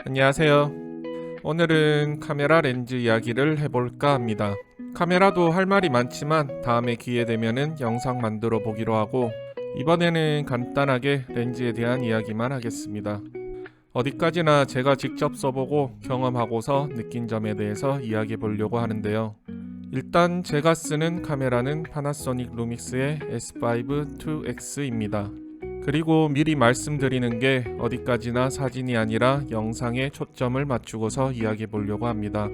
안녕하세요. 오늘은 카메라 렌즈 이야기를 해볼까 합니다. 카메라도 할 말이 많지만 다음에 기회 되면은 영상 만들어 보기로 하고, 이번에는 간단하게 렌즈에 대한 이야기만 하겠습니다. 어디까지나 제가 직접 써보고 경험하고서 느낀 점에 대해서 이야기해 보려고 하는데요. 일단 제가 쓰는 카메라는 파나소닉 루믹스의 S5-2X입니다. 그리고 미리 말씀드리는 게 어디까지나 사진이 아니라 영상에 초점을 맞추고서 이야기해 보려고 합니다.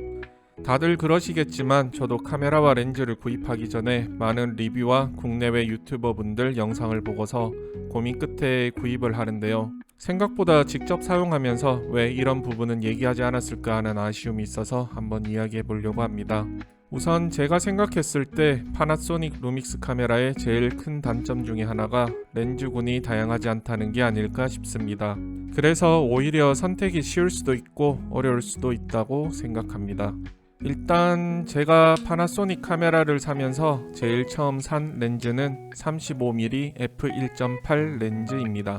다들 그러시겠지만 저도 카메라와 렌즈를 구입하기 전에 많은 리뷰와 국내외 유튜버 분들 영상을 보고서 고민 끝에 구입을 하는데요. 생각보다 직접 사용하면서 왜 이런 부분은 얘기하지 않았을까 하는 아쉬움이 있어서 한번 이야기해 보려고 합니다. 우선 제가 생각했을 때 파나소닉 루믹스 카메라의 제일 큰 단점 중에 하나가 렌즈군이 다양하지 않다는 게 아닐까 싶습니다. 그래서 오히려 선택이 쉬울 수도 있고 어려울 수도 있다고 생각합니다. 일단 제가 파나소닉 카메라를 사면서 제일 처음 산 렌즈는 35mm f1.8 렌즈입니다.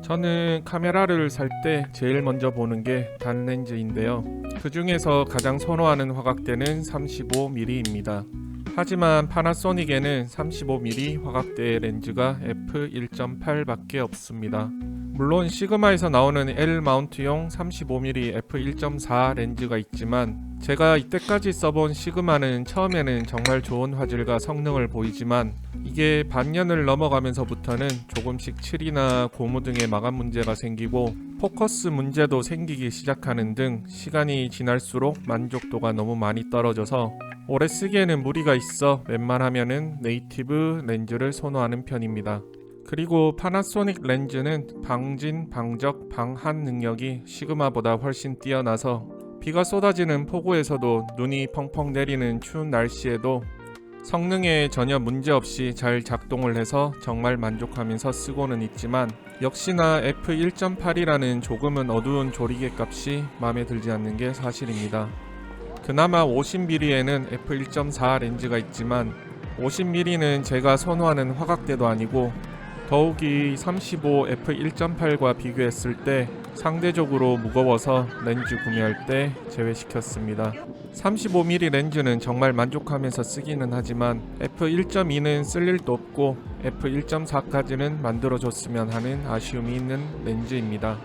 저는 카메라를 살 때 제일 먼저 보는 게 단렌즈인데요. 그 중에서 가장 선호하는 화각대는 35mm입니다. 하지만 파나소닉에는 35mm 화각대의 렌즈가 f1.8밖에 없습니다. 물론 시그마에서 나오는 L 마운트용 35mm f1.4 렌즈가 있지만, 제가 이때까지 써본 시그마는 처음에는 정말 좋은 화질과 성능을 보이지만 이게 반년을 넘어가면서부터는 조금씩 칠이나 고무 등의 마감 문제가 생기고 포커스 문제도 생기기 시작하는 등 시간이 지날수록 만족도가 너무 많이 떨어져서 오래 쓰기에는 무리가 있어 웬만하면은 네이티브 렌즈를 선호하는 편입니다. 그리고 파나소닉 렌즈는 방진, 방적, 방한 능력이 시그마보다 훨씬 뛰어나서 비가 쏟아지는 폭우에서도 눈이 펑펑 내리는 추운 날씨에도 성능에 전혀 문제없이 잘 작동을 해서 정말 만족하면서 쓰고는 있지만, 역시나 f1.8이라는 조금은 어두운 조리개 값이 마음에 들지 않는 게 사실입니다. 그나마 50mm에는 f1.4 렌즈가 있지만 50mm는 제가 선호하는 화각대도 아니고 더욱이 35 f1.8과 비교했을 때 상대적으로 무거워서 렌즈 구매할 때 제외시켰습니다. 35mm 렌즈는 정말 만족하면서 쓰기는 하지만 f1.2는 쓸 일도 없고 f1.4까지는 만들어줬으면 하는 아쉬움이 있는 렌즈입니다.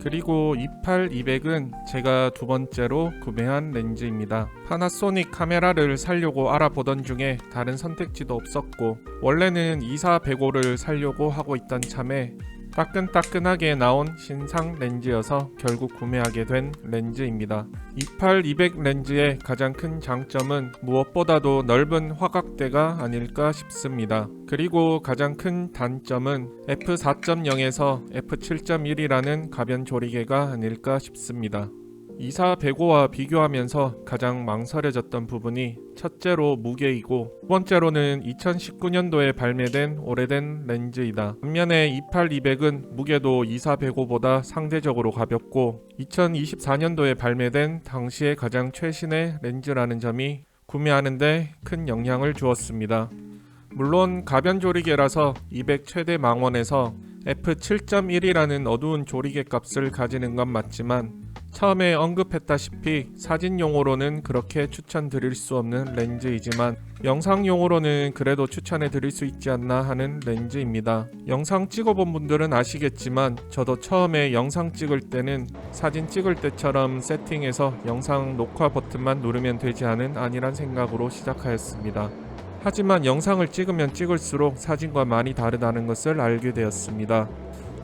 그리고 28-200은 제가 두 번째로 구매한 렌즈입니다. 파나소닉 카메라를 사려고 알아보던 중에 다른 선택지도 없었고, 원래는 24-105를 사려고 하고 있던 참에 따끈따끈하게 나온 신상 렌즈여서 결국 구매하게 된 렌즈입니다. 28-200 렌즈의 가장 큰 장점은 무엇보다도 넓은 화각대가 아닐까 싶습니다. 그리고 가장 큰 단점은 f4.0에서 f7.1이라는 가변 조리개가 아닐까 싶습니다. 24-105와 비교하면서 가장 망설여졌던 부분이 첫째로 무게이고, 두 번째로는 2019년도에 발매된 오래된 렌즈이다. 반면에 28-200은 무게도 24-105보다 상대적으로 가볍고 2024년도에 발매된 당시의 가장 최신의 렌즈라는 점이 구매하는데 큰 영향을 주었습니다. 물론 가변 조리개라서 200 최대 망원에서 f7.1이라는 어두운 조리개 값을 가지는 건 맞지만, 처음에 언급했다시피 사진용으로는 그렇게 추천드릴 수 없는 렌즈이지만 영상용으로는 그래도 추천해드릴 수 있지 않나 하는 렌즈입니다. 영상 찍어본 분들은 아시겠지만 저도 처음에 영상 찍을 때는 사진 찍을 때처럼 세팅해서 영상 녹화 버튼만 누르면 되지 않은 아니란 생각으로 시작하였습니다. 하지만 영상을 찍으면 찍을수록 사진과 많이 다르다는 것을 알게 되었습니다.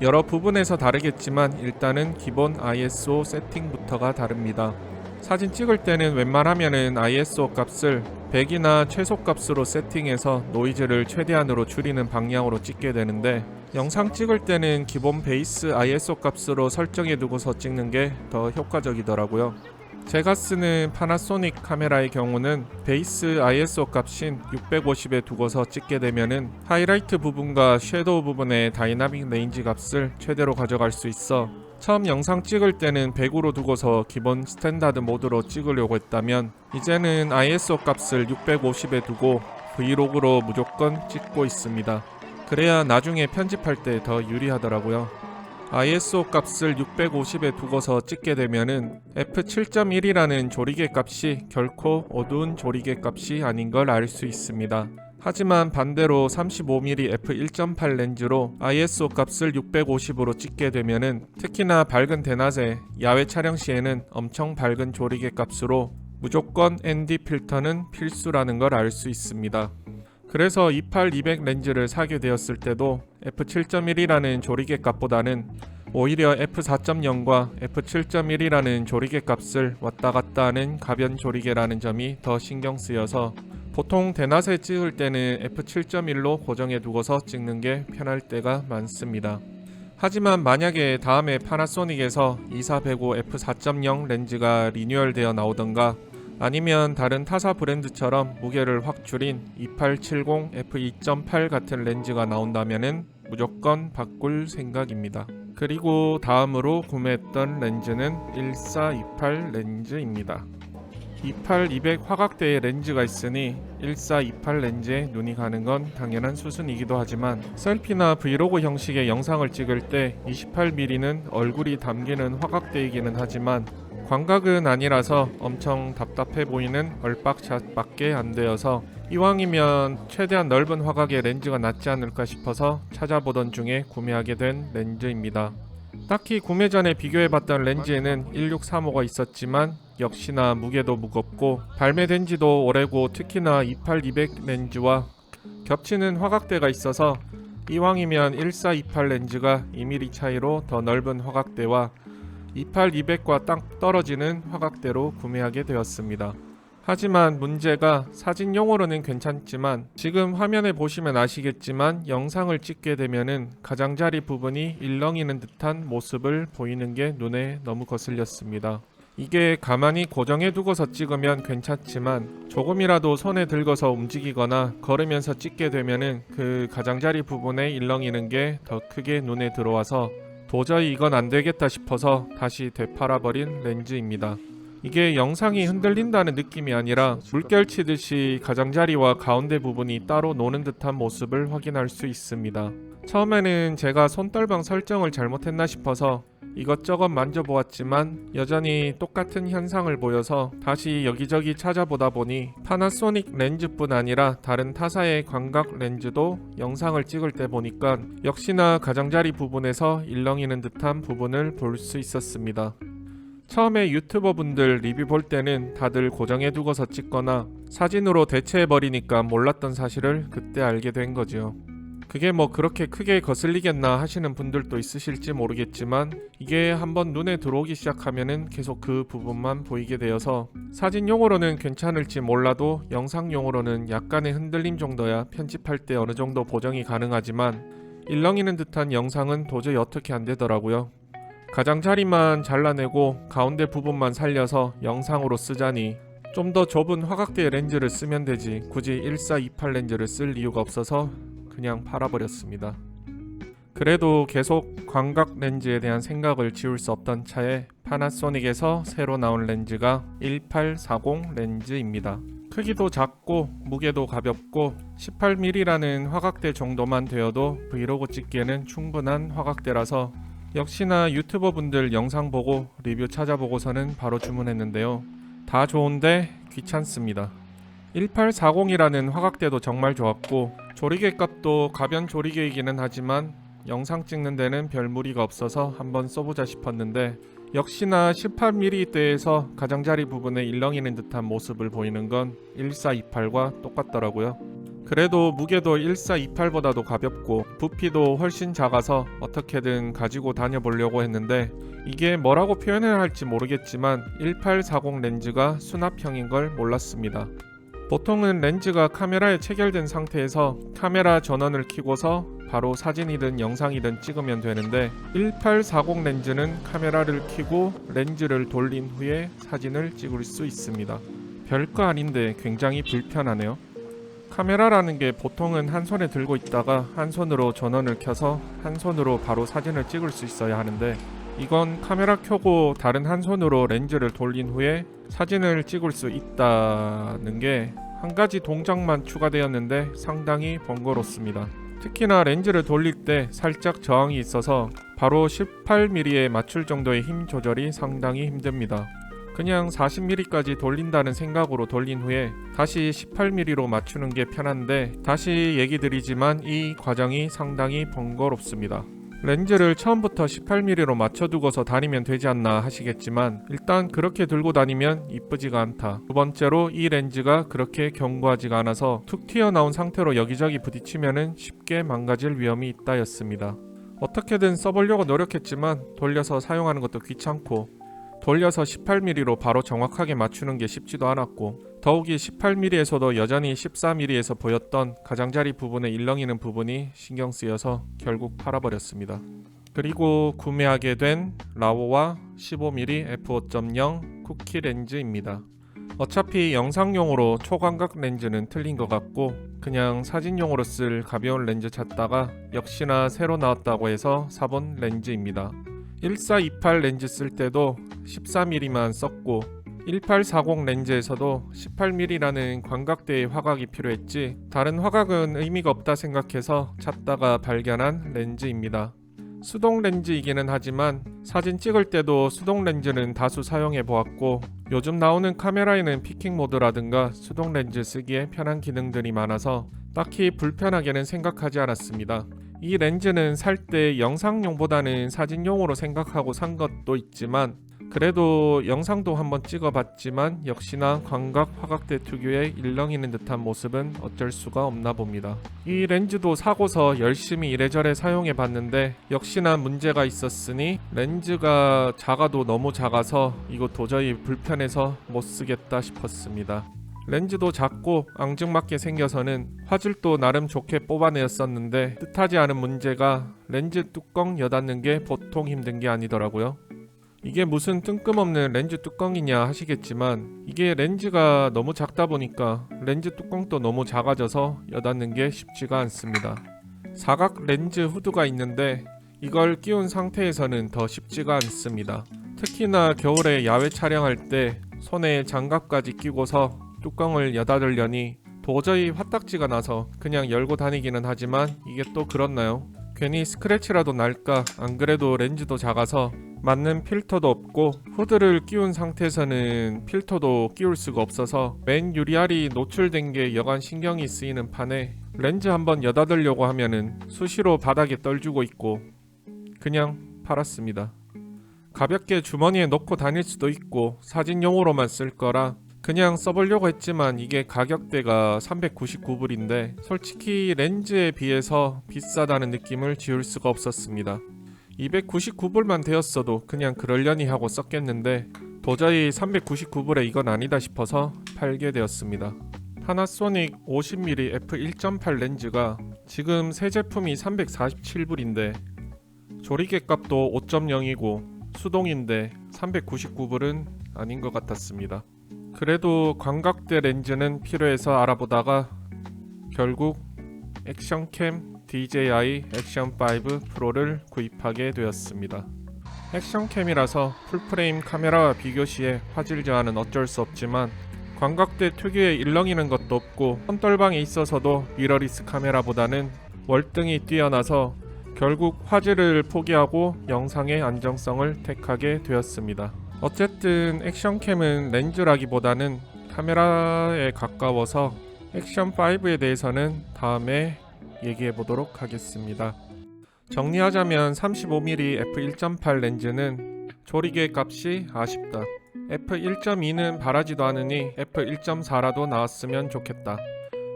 여러 부분에서 다르겠지만 일단은 기본 ISO 세팅부터가 다릅니다. 사진 찍을 때는 웬만하면은 ISO 값을 100이나 최소값으로 세팅해서 노이즈를 최대한으로 줄이는 방향으로 찍게 되는데, 영상 찍을 때는 기본 베이스 ISO 값으로 설정해 두고서 찍는 게 더 효과적이더라고요. 제가 쓰는 파나소닉 카메라의 경우는 베이스 ISO 값인 650에 두고서 찍게 되면은 하이라이트 부분과 섀도우 부분의 다이나믹 레인지 값을 최대로 가져갈 수 있어 처음 영상 찍을 때는 100으로 두고서 기본 스탠다드 모드로 찍으려고 했다면 이제는 ISO 값을 650에 두고 브이로그로 무조건 찍고 있습니다. 그래야 나중에 편집할 때 더 유리하더라고요. ISO 값을 650에 두고서 찍게 되면은 f7.1이라는 조리개 값이 결코 어두운 조리개 값이 아닌 걸 알 수 있습니다. 하지만 반대로 35mm f1.8 렌즈로 ISO 값을 650으로 찍게 되면은 특히나 밝은 대낮에 야외 촬영 시에는 엄청 밝은 조리개 값으로 무조건 ND 필터는 필수라는 걸 알 수 있습니다. 그래서 28-200 렌즈를 사게 되었을 때도 f7.1이라는 조리개 값보다는 오히려 f4.0과 f7.1이라는 조리개 값을 왔다 갔다 하는 가변 조리개라는 점이 더 신경 쓰여서 보통 대낮에 찍을 때는 f7.1로 고정해 두고서 찍는 게 편할 때가 많습니다. 하지만 만약에 다음에 파나소닉에서 2405 f4.0 렌즈가 리뉴얼되어 나오던가 아니면 다른 타사 브랜드처럼 무게를 확 줄인 2870 f2.8 같은 렌즈가 나온다면은 무조건 바꿀 생각입니다. 그리고 다음으로 구매했던 렌즈는 1428 렌즈입니다. 28-200 화각대의 렌즈가 있으니 1428 렌즈에 눈이 가는 건 당연한 수순이기도 하지만 셀피나 브이로그 형식의 영상을 찍을 때 28mm는 얼굴이 담기는 화각대이기는 하지만 광각은 아니라서 엄청 답답해 보이는 얼박샷밖에 안 되어서 이왕이면 최대한 넓은 화각의 렌즈가 낫지 않을까 싶어서 찾아보던 중에 구매하게 된 렌즈입니다. 딱히 구매 전에 비교해봤던 렌즈에는 1635가 있었지만 역시나 무게도 무겁고 발매된 지도 오래고 특히나 28-200 렌즈와 겹치는 화각대가 있어서 이왕이면 1428 렌즈가 2mm 차이로 더 넓은 화각대와 28-200과 딱 떨어지는 화각대로 구매하게 되었습니다. 하지만 문제가 사진용으로는 괜찮지만 지금 화면에 보시면 아시겠지만 영상을 찍게 되면은 가장자리 부분이 일렁이는 듯한 모습을 보이는 게 눈에 너무 거슬렸습니다. 이게 가만히 고정해 두고서 찍으면 괜찮지만 조금이라도 손에 들고서 움직이거나 걸으면서 찍게 되면은 그 가장자리 부분에 일렁이는 게 더 크게 눈에 들어와서 도저히 이건 안 되겠다 싶어서 다시 되팔아버린 렌즈입니다. 이게 영상이 흔들린다는 느낌이 아니라 물결 치듯이 가장자리와 가운데 부분이 따로 노는 듯한 모습을 확인할 수 있습니다. 처음에는 제가 손떨방 설정을 잘못했나 싶어서 이것저것 만져보았지만 여전히 똑같은 현상을 보여서 다시 여기저기 찾아보다 보니 파나소닉 렌즈뿐 아니라 다른 타사의 광각 렌즈도 영상을 찍을 때 보니까 역시나 가장자리 부분에서 일렁이는 듯한 부분을 볼 수 있었습니다. 처음에 유튜버 분들 리뷰 볼 때는 다들 고정해 두고서 찍거나 사진으로 대체해버리니까 몰랐던 사실을 그때 알게 된 거죠. 그게 뭐 그렇게 크게 거슬리겠나 하시는 분들도 있으실지 모르겠지만 이게 한번 눈에 들어오기 시작하면은 계속 그 부분만 보이게 되어서 사진용으로는 괜찮을지 몰라도 영상용으로는 약간의 흔들림 정도야 편집할 때 어느 정도 보정이 가능하지만 일렁이는 듯한 영상은 도저히 어떻게 안 되더라고요. 가장자리만 잘라내고 가운데 부분만 살려서 영상으로 쓰자니 좀 더 좁은 화각대 렌즈를 쓰면 되지 굳이 1428 렌즈를 쓸 이유가 없어서 그냥 팔아버렸습니다. 그래도 계속 광각 렌즈에 대한 생각을 지울 수 없던 차에 파나소닉에서 새로 나온 렌즈가 1840 렌즈입니다. 크기도 작고 무게도 가볍고 18mm라는 화각대 정도만 되어도 브이로그 찍기에는 충분한 화각대라서 역시나 유튜버 분들 영상 보고 리뷰 찾아보고서는 바로 주문했는데요. 다 좋은데 귀찮습니다. 1840이라는 화각대도 정말 좋았고 조리개 값도 가변 조리개이기는 하지만 영상 찍는 데는 별 무리가 없어서 한번 써보자 싶었는데 역시나 18mm대에서 가장자리 부분에 일렁이는 듯한 모습을 보이는 건 1428과 똑같더라고요. 그래도 무게도 1428보다도 가볍고 부피도 훨씬 작아서 어떻게든 가지고 다녀보려고 했는데 이게 뭐라고 표현해야 할지 모르겠지만 1840 렌즈가 수납형인 걸 몰랐습니다. 보통은 렌즈가 카메라에 체결된 상태에서 카메라 전원을 켜고서 바로 사진이든 영상이든 찍으면 되는데 1840 렌즈는 카메라를 켜고 렌즈를 돌린 후에 사진을 찍을 수 있습니다. 별거 아닌데 굉장히 불편하네요. 카메라라는 게 보통은 한 손에 들고 있다가 한 손으로 전원을 켜서 한 손으로 바로 사진을 찍을 수 있어야 하는데 이건 카메라 켜고 다른 한 손으로 렌즈를 돌린 후에 사진을 찍을 수 있다는 게 한 가지 동작만 추가되었는데 상당히 번거롭습니다. 특히나 렌즈를 돌릴 때 살짝 저항이 있어서 바로 18mm에 맞출 정도의 힘 조절이 상당히 힘듭니다. 그냥 40mm까지 돌린다는 생각으로 돌린 후에 다시 18mm로 맞추는 게 편한데, 다시 얘기 드리지만 이 과정이 상당히 번거롭습니다. 렌즈를 처음부터 18mm로 맞춰두고서 다니면 되지 않나 하시겠지만, 일단 그렇게 들고 다니면 이쁘지가 않다. 두 번째로 이 렌즈가 그렇게 견고하지가 않아서 툭 튀어나온 상태로 여기저기 부딪히면 쉽게 망가질 위험이 있다 였습니다. 어떻게든 써보려고 노력했지만 돌려서 사용하는 것도 귀찮고, 돌려서 18mm로 바로 정확하게 맞추는 게 쉽지도 않았고, 더욱이 18mm에서도 여전히 14mm에서 보였던 가장자리 부분에 일렁이는 부분이 신경 쓰여서 결국 팔아버렸습니다. 그리고 구매하게 된 라오와 15mm f5.0 쿠키 렌즈입니다. 어차피 영상용으로 초광각 렌즈는 틀린 것 같고, 그냥 사진용으로 쓸 가벼운 렌즈 찾다가 역시나 새로 나왔다고 해서 사본 렌즈입니다. 1428 렌즈 쓸 때도 14mm만 썼고, 1840 렌즈에서도 18mm라는 광각대의 화각이 필요했지 다른 화각은 의미가 없다 생각해서 찾다가 발견한 렌즈입니다. 수동 렌즈이기는 하지만 사진 찍을 때도 수동 렌즈는 다수 사용해 보았고, 요즘 나오는 카메라에는 피킹 모드라든가 수동 렌즈 쓰기에 편한 기능들이 많아서 딱히 불편하게는 생각하지 않았습니다. 이 렌즈는 살 때 영상용보다는 사진용으로 생각하고 산 것도 있지만, 그래도 영상도 한번 찍어봤지만 역시나 광각 화각대 특유의 일렁이는 듯한 모습은 어쩔 수가 없나 봅니다. 이 렌즈도 사고서 열심히 이래저래 사용해봤는데 역시나 문제가 있었으니, 렌즈가 작아도 너무 작아서 이거 도저히 불편해서 못쓰겠다 싶었습니다. 렌즈도 작고 앙증맞게 생겨서는 화질도 나름 좋게 뽑아내었었는데, 뜻하지 않은 문제가 렌즈 뚜껑 여닫는 게 보통 힘든 게 아니더라고요. 이게 무슨 뜬금없는 렌즈 뚜껑이냐 하시겠지만, 이게 렌즈가 너무 작다 보니까 렌즈 뚜껑도 너무 작아져서 여닫는 게 쉽지가 않습니다. 사각 렌즈 후드가 있는데 이걸 끼운 상태에서는 더 쉽지가 않습니다. 특히나 겨울에 야외 촬영할 때 손에 장갑까지 끼고서 뚜껑을 여닫으려니 도저히 화딱지가 나서 그냥 열고 다니기는 하지만, 이게 또 그렇나요? 괜히 스크래치라도 날까, 안 그래도 렌즈도 작아서 맞는 필터도 없고, 후드를 끼운 상태에서는 필터도 끼울 수가 없어서 맨 유리알이 노출된 게 여간 신경이 쓰이는 판에 렌즈 한번 여닫으려고 하면은 수시로 바닥에 떨주고 있고, 그냥 팔았습니다. 가볍게 주머니에 넣고 다닐 수도 있고 사진용으로만 쓸 거라 그냥 써보려고 했지만, 이게 가격대가 399불인데 솔직히 렌즈에 비해서 비싸다는 느낌을 지울 수가 없었습니다. 299불만 되었어도 그냥 그러려니 하고 썼겠는데, 도저히 399불에 이건 아니다 싶어서 팔게 되었습니다. 파나소닉 50mm f1.8 렌즈가 지금 새 제품이 347불인데 조리개 값도 5.0이고 수동인데 399불은 아닌 것 같았습니다. 그래도 광각대 렌즈는 필요해서 알아보다가 결국 액션캠 DJI 액션5 프로를 구입하게 되었습니다. 액션캠이라서 풀프레임 카메라와 비교 시에 화질 저하는 어쩔 수 없지만, 광각대 특유의 일렁이는 것도 없고 손떨방에 있어서도 미러리스 카메라보다는 월등히 뛰어나서 결국 화질을 포기하고 영상의 안정성을 택하게 되었습니다. 어쨌든 액션캠은 렌즈라기보다는 카메라에 가까워서 액션5에 대해서는 다음에 얘기해 보도록 하겠습니다. 정리하자면 35mm f1.8 렌즈는 조리개 값이 아쉽다. f1.2는 바라지도 않으니 f1.4라도 나왔으면 좋겠다.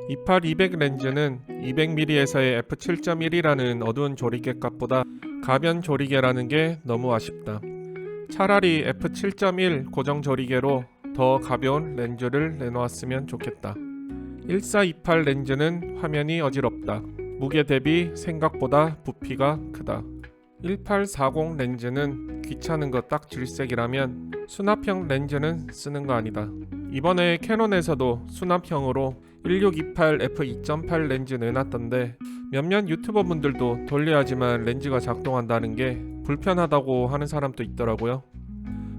28-200 렌즈는 200mm에서의 f7.1이라는 어두운 조리개 값보다 가변 조리개라는 게 너무 아쉽다. 차라리 f7.1 고정 조리개로 더 가벼운 렌즈를 내놓았으면 좋겠다. 1428 렌즈는 화면이 어지럽다. 무게 대비 생각보다 부피가 크다. 1840 렌즈는 귀찮은 거 딱 질색이라면 수납형 렌즈는 쓰는 거 아니다. 이번에 캐논에서도 수납형으로 1628 f2.8 렌즈 내놨던데, 몇몇 유튜버 분들도 돌려야지만 렌즈가 작동한다는 게 불편하다고 하는 사람도 있더라고요.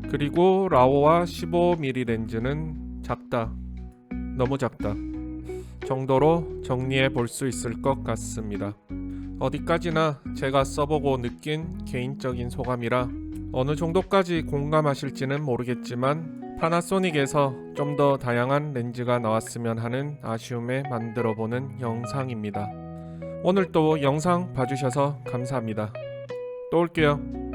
그리고 라오와 15mm 렌즈는 작다, 너무 작다 정도로 정리해 볼 수 있을 것 같습니다. 어디까지나 제가 써보고 느낀 개인적인 소감이라 어느 정도까지 공감하실지는 모르겠지만 파나소닉에서 좀 더 다양한 렌즈가 나왔으면 하는 아쉬움에 만들어보는 영상입니다. 오늘 또 영상 봐주셔서 감사합니다. 또 올게요.